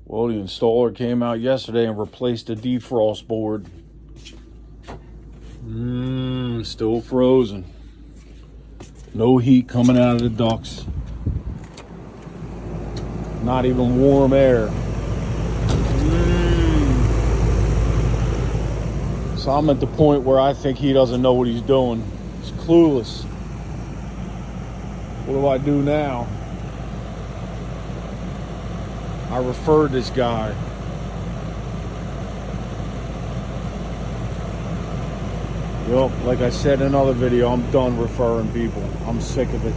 Well, the installer came out yesterday and replaced the defrost board. Still frozen. No heat coming out of the ducts. Not even warm air. So I'm at the point where I think he doesn't know what he's doing. He's clueless. What do I do now? I referred this guy. Yup, like I said in another video, I'm done referring people. I'm sick of it.